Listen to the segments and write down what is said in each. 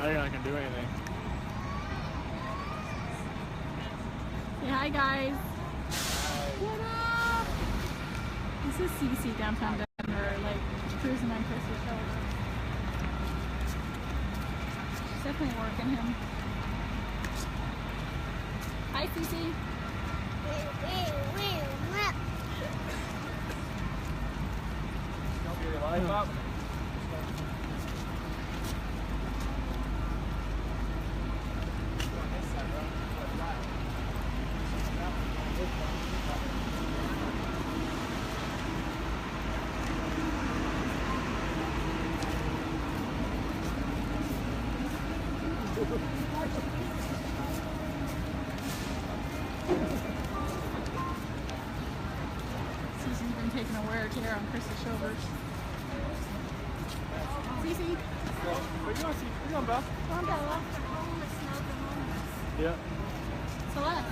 Now you're not gonna do anything. Say hi, guys. What up? This is Cece downtown Denver, like cruising on Chris's shoulder. She's definitely working him. Hi, Cece. Don't get your life up. Cece's been taking a wear care on Chris's shoulders. Cece. Where you going, Cece? Where you going, Belle? Come on, Bella. Yeah. Celeste.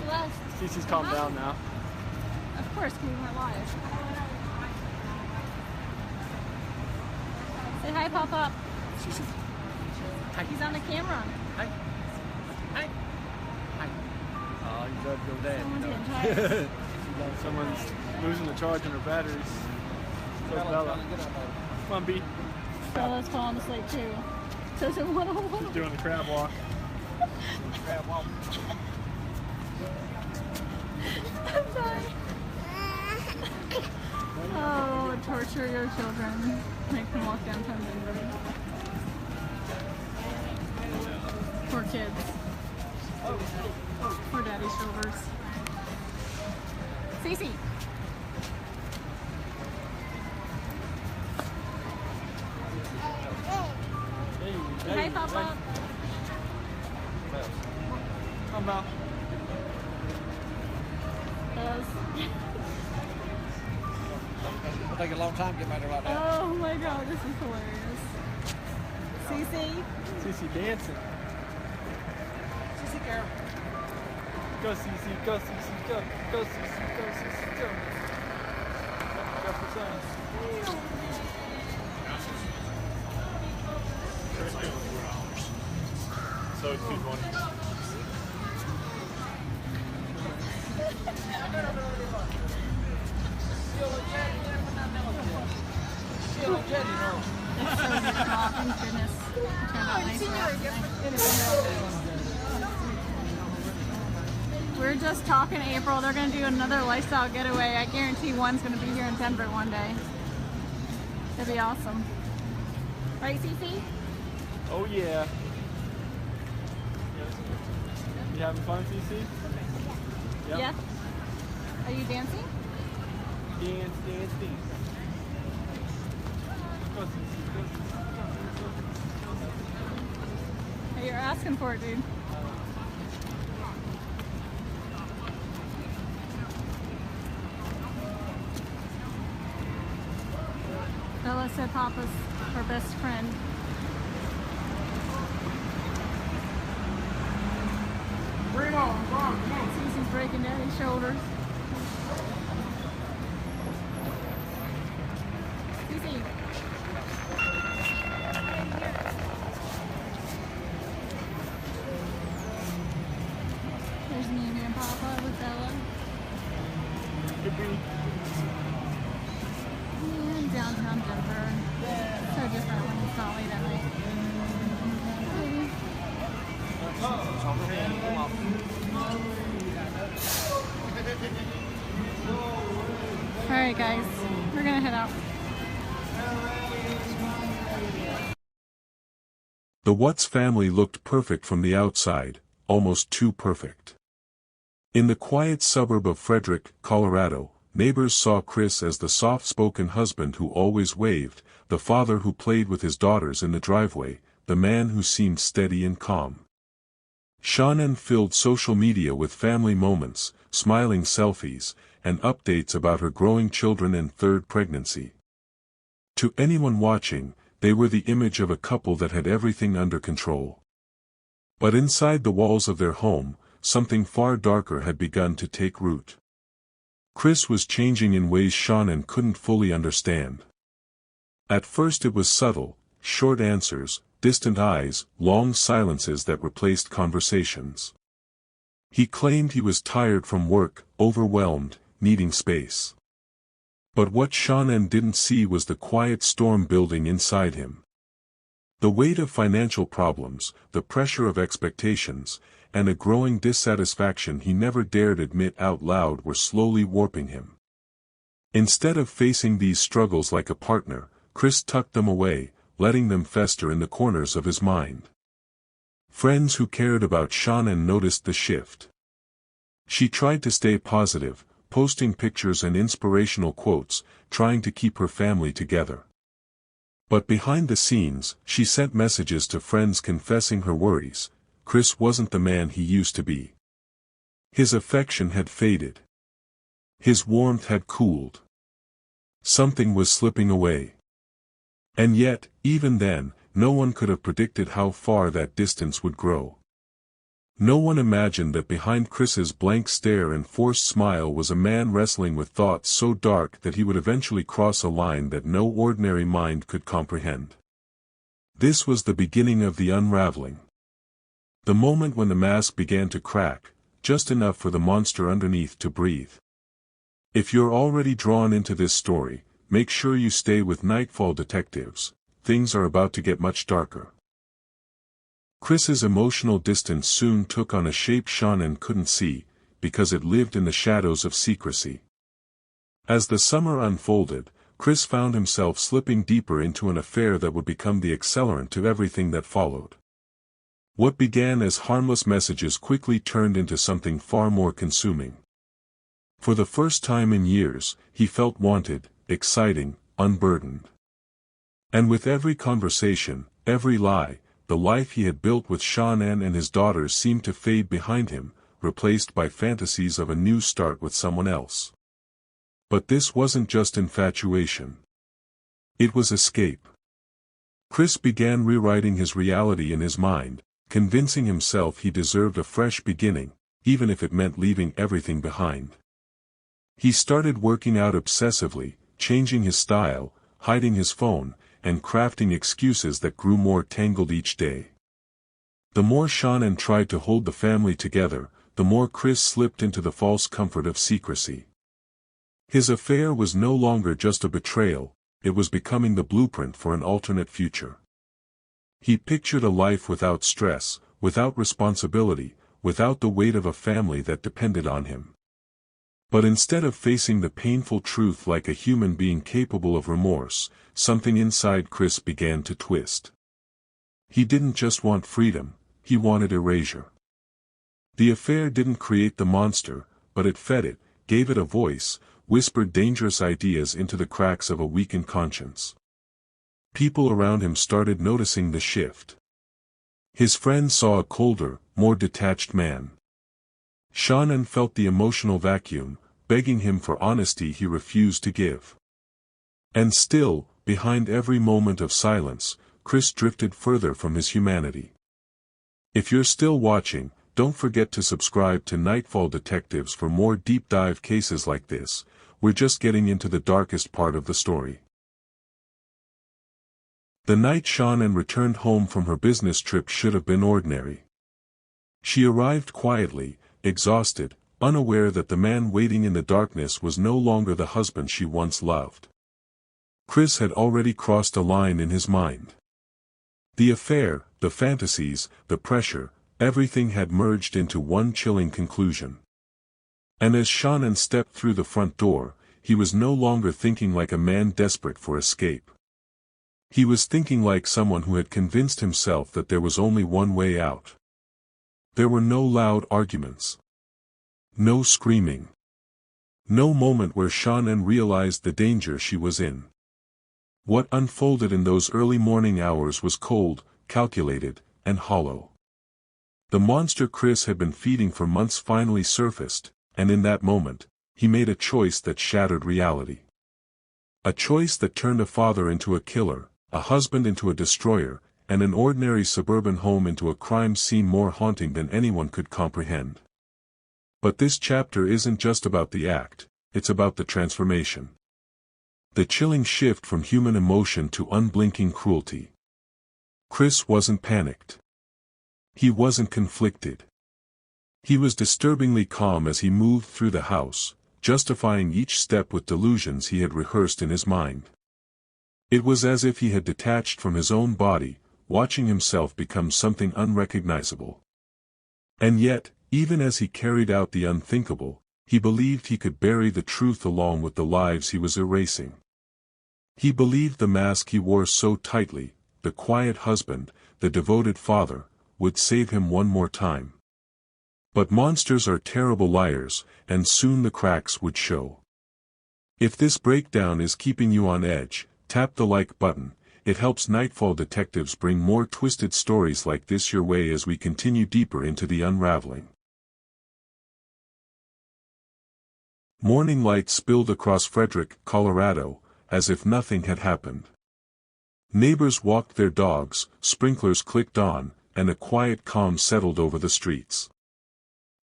Celeste. Cece's calmed down now. Of course, we weren't live. Say hi, Pop-Up. Cece. Hi. He's on the camera. Hi. Hi. Hi. Oh, you gotta go dead. Someone's getting tired. Someone's losing the charge in her batteries. So Bella. Come on, B. Bella's falling asleep too. Says it 101. She's doing the crab walk. Crab walk. I'm sorry. Oh, torture your children. Make them walk downtown Denver. Poor kids. Poor daddy's shoulders. Cece. Hi, Papa. Come out. It'll take a long time to get back there like that. Oh my god, this is hilarious. Cece. Cece dancing. Cece, girl. Go Cece, go Cece, go. Go Cece, go Cece, go. Go for son. So it's 220. It's so good. Oh, thank goodness. It turned out nice for us. We're just talking April. They're going to do another lifestyle getaway. I guarantee one's going to be here in Denver one day. It'll be awesome. Right, Cece? Oh yeah. You having fun, Cece? Yep. Yeah. Are you dancing? Dance, dance, dance. Go Cece, go Cece. Hey, you're asking for it, dude. Bella said Papa's her best friend. Bring on, come on, come on. Cece's breaking Daddy's shoulders. Cece. There's Mimi and Papa with Bella. And downtown Denver. So different when it's not late at night. Alright guys, we're gonna head out. The Watts family looked perfect from the outside, almost too perfect. In the quiet suburb of Frederick, Colorado, neighbors saw Chris as the soft-spoken husband who always waved, the father who played with his daughters in the driveway, the man who seemed steady and calm. Shanann filled social media with family moments, smiling selfies, and updates about her growing children and third pregnancy. To anyone watching, they were the image of a couple that had everything under control. But inside the walls of their home, something far darker had begun to take root. Chris was changing in ways Shanann couldn't fully understand. At first it was subtle, short answers, distant eyes, long silences that replaced conversations. He claimed he was tired from work, overwhelmed, needing space. But what Shanann didn't see was the quiet storm building inside him. The weight of financial problems, the pressure of expectations, and a growing dissatisfaction he never dared admit out loud were slowly warping him. Instead of facing these struggles like a partner, Chris tucked them away, letting them fester in the corners of his mind. Friends who cared about Shanann noticed the shift. She tried to stay positive, posting pictures and inspirational quotes, trying to keep her family together. But behind the scenes, she sent messages to friends confessing her worries. Chris wasn't the man he used to be. His affection had faded. His warmth had cooled. Something was slipping away. And yet, even then, no one could have predicted how far that distance would grow. No one imagined that behind Chris's blank stare and forced smile was a man wrestling with thoughts so dark that he would eventually cross a line that no ordinary mind could comprehend. This was the beginning of the unraveling. The moment when the mask began to crack, just enough for the monster underneath to breathe. If you're already drawn into this story, make sure you stay with Nightfall Detectives. Things are about to get much darker. Chris's emotional distance soon took on a shape Shanann couldn't see, because it lived in the shadows of secrecy. As the summer unfolded, Chris found himself slipping deeper into an affair that would become the accelerant to everything that followed. What began as harmless messages quickly turned into something far more consuming. For the first time in years, he felt wanted, exciting, unburdened. And with every conversation, every lie, the life he had built with Shanann and his daughters seemed to fade behind him, replaced by fantasies of a new start with someone else. But this wasn't just infatuation. It was escape. Chris began rewriting his reality in his mind, convincing himself he deserved a fresh beginning, even if it meant leaving everything behind. He started working out obsessively, changing his style, hiding his phone, and crafting excuses that grew more tangled each day. The more Shanann tried to hold the family together, the more Chris slipped into the false comfort of secrecy. His affair was no longer just a betrayal, it was becoming the blueprint for an alternate future. He pictured a life without stress, without responsibility, without the weight of a family that depended on him. But instead of facing the painful truth like a human being capable of remorse, something inside Chris began to twist. He didn't just want freedom, he wanted erasure. The affair didn't create the monster, but it fed it, gave it a voice, whispered dangerous ideas into the cracks of a weakened conscience. People around him started noticing the shift. His friends saw a colder, more detached man. Shanann felt the emotional vacuum, begging him for honesty he refused to give. And still, behind every moment of silence, Chris drifted further from his humanity. If you're still watching, don't forget to subscribe to Nightfall Detectives for more deep-dive cases like this. We're just getting into the darkest part of the story. The night Shanann returned home from her business trip should have been ordinary. She arrived quietly, exhausted, unaware that the man waiting in the darkness was no longer the husband she once loved. Chris had already crossed a line in his mind. The affair, the fantasies, the pressure, everything had merged into one chilling conclusion. And as Shanann stepped through the front door, he was no longer thinking like a man desperate for escape. He was thinking like someone who had convinced himself that there was only one way out. There were no loud arguments. No screaming. No moment where Shanann realized the danger she was in. What unfolded in those early morning hours was cold, calculated, and hollow. The monster Chris had been feeding for months finally surfaced, and in that moment, he made a choice that shattered reality. A choice that turned a father into a killer, a husband into a destroyer, and an ordinary suburban home into a crime scene more haunting than anyone could comprehend. But this chapter isn't just about the act, it's about the transformation. The chilling shift from human emotion to unblinking cruelty. Chris wasn't panicked. He wasn't conflicted. He was disturbingly calm as he moved through the house, justifying each step with delusions he had rehearsed in his mind. It was as if he had detached from his own body, watching himself become something unrecognizable. And yet, even as he carried out the unthinkable, he believed he could bury the truth along with the lives he was erasing. He believed the mask he wore so tightly, the quiet husband, the devoted father, would save him one more time. But monsters are terrible liars, and soon the cracks would show. If this breakdown is keeping you on edge, tap the like button. It helps Nightfall Detectives bring more twisted stories like this your way as we continue deeper into the unraveling. Morning light spilled across Frederick, Colorado, as if nothing had happened. Neighbors walked their dogs, sprinklers clicked on, and a quiet calm settled over the streets.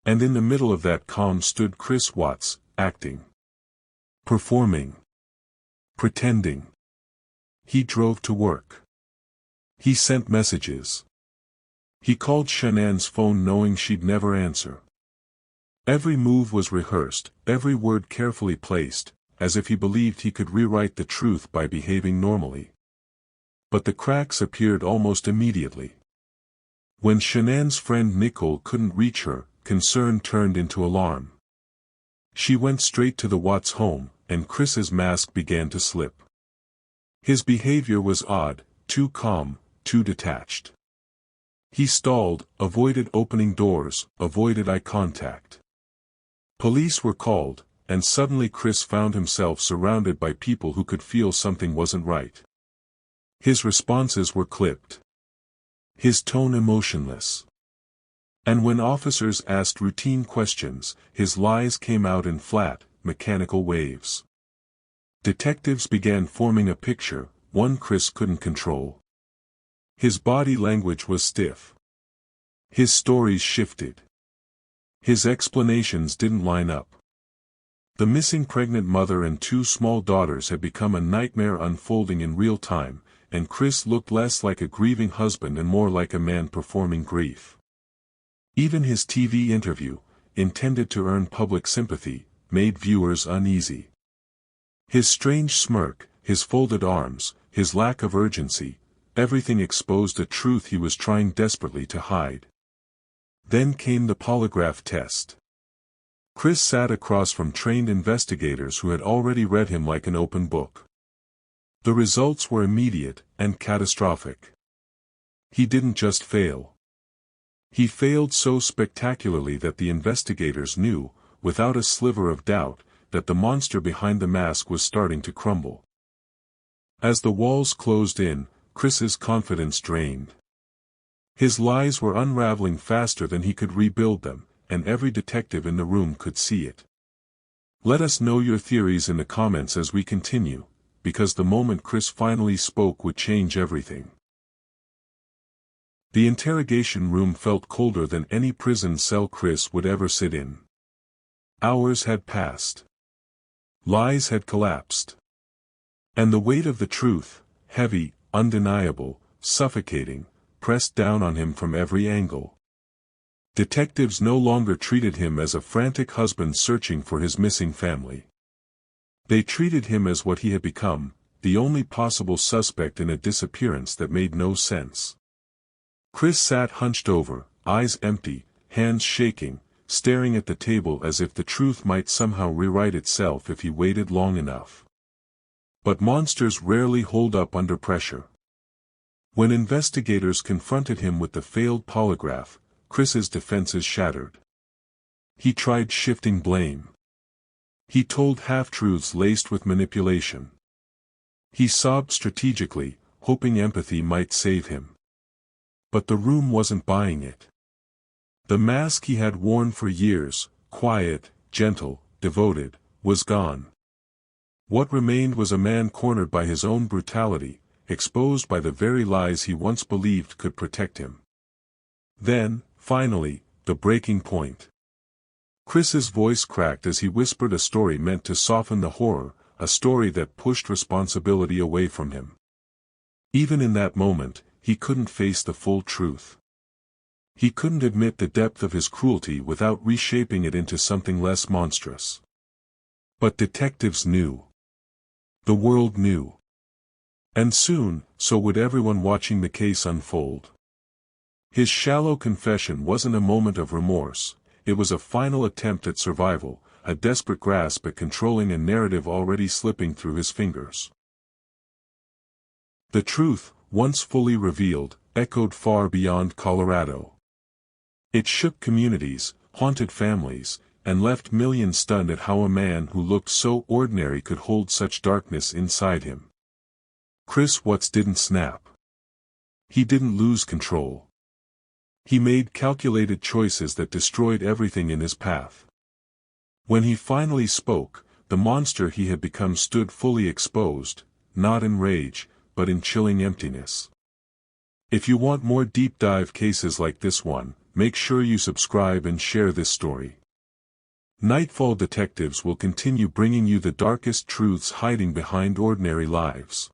And in the middle of that calm stood Chris Watts, acting. Performing. Pretending. He drove to work. He sent messages. He called Shanann's phone knowing she'd never answer. Every move was rehearsed, every word carefully placed, as if he believed he could rewrite the truth by behaving normally. But the cracks appeared almost immediately. When Shanann's friend Nicole couldn't reach her, concern turned into alarm. She went straight to the Watts home, and Chris's mask began to slip. His behavior was odd, too calm, too detached. He stalled, avoided opening doors, avoided eye contact. Police were called, and suddenly Chris found himself surrounded by people who could feel something wasn't right. His responses were clipped. His tone emotionless. And when officers asked routine questions, his lies came out in flat, mechanical waves. Detectives began forming a picture, one Chris couldn't control. His body language was stiff. His stories shifted. His explanations didn't line up. The missing pregnant mother and two small daughters had become a nightmare unfolding in real time, and Chris looked less like a grieving husband and more like a man performing grief. Even his TV interview, intended to earn public sympathy, made viewers uneasy. His strange smirk, his folded arms, his lack of urgency, everything exposed a truth he was trying desperately to hide. Then came the polygraph test. Chris sat across from trained investigators who had already read him like an open book. The results were immediate and catastrophic. He didn't just fail. He failed so spectacularly that the investigators knew, without a sliver of doubt, that the monster behind the mask was starting to crumble. As the walls closed in, Chris's confidence drained. His lies were unraveling faster than he could rebuild them, and every detective in the room could see it. Let us know your theories in the comments as we continue, because the moment Chris finally spoke would change everything. The interrogation room felt colder than any prison cell Chris would ever sit in. Hours had passed. Lies had collapsed. And the weight of the truth, heavy, undeniable, suffocating, pressed down on him from every angle. Detectives no longer treated him as a frantic husband searching for his missing family. They treated him as what he had become, the only possible suspect in a disappearance that made no sense. Chris sat hunched over, eyes empty, hands shaking, staring at the table as if the truth might somehow rewrite itself if he waited long enough. But monsters rarely hold up under pressure. When investigators confronted him with the failed polygraph, Chris's defenses shattered. He tried shifting blame. He told half-truths laced with manipulation. He sobbed strategically, hoping empathy might save him. But the room wasn't buying it. The mask he had worn for years, quiet, gentle, devoted, was gone. What remained was a man cornered by his own brutality, exposed by the very lies he once believed could protect him. Then, finally, the breaking point. Chris's voice cracked as he whispered a story meant to soften the horror, a story that pushed responsibility away from him. Even in that moment, he couldn't face the full truth. He couldn't admit the depth of his cruelty without reshaping it into something less monstrous. But detectives knew. The world knew. And soon, so would everyone watching the case unfold. His shallow confession wasn't a moment of remorse, it was a final attempt at survival, a desperate grasp at controlling a narrative already slipping through his fingers. The truth, once fully revealed, echoed far beyond Colorado. It shook communities, haunted families, and left millions stunned at how a man who looked so ordinary could hold such darkness inside him. Chris Watts didn't snap. He didn't lose control. He made calculated choices that destroyed everything in his path. When he finally spoke, the monster he had become stood fully exposed, not in rage, but in chilling emptiness. If you want more deep dive cases like this one, make sure you subscribe and share this story. Nightfall Detectives will continue bringing you the darkest truths hiding behind ordinary lives.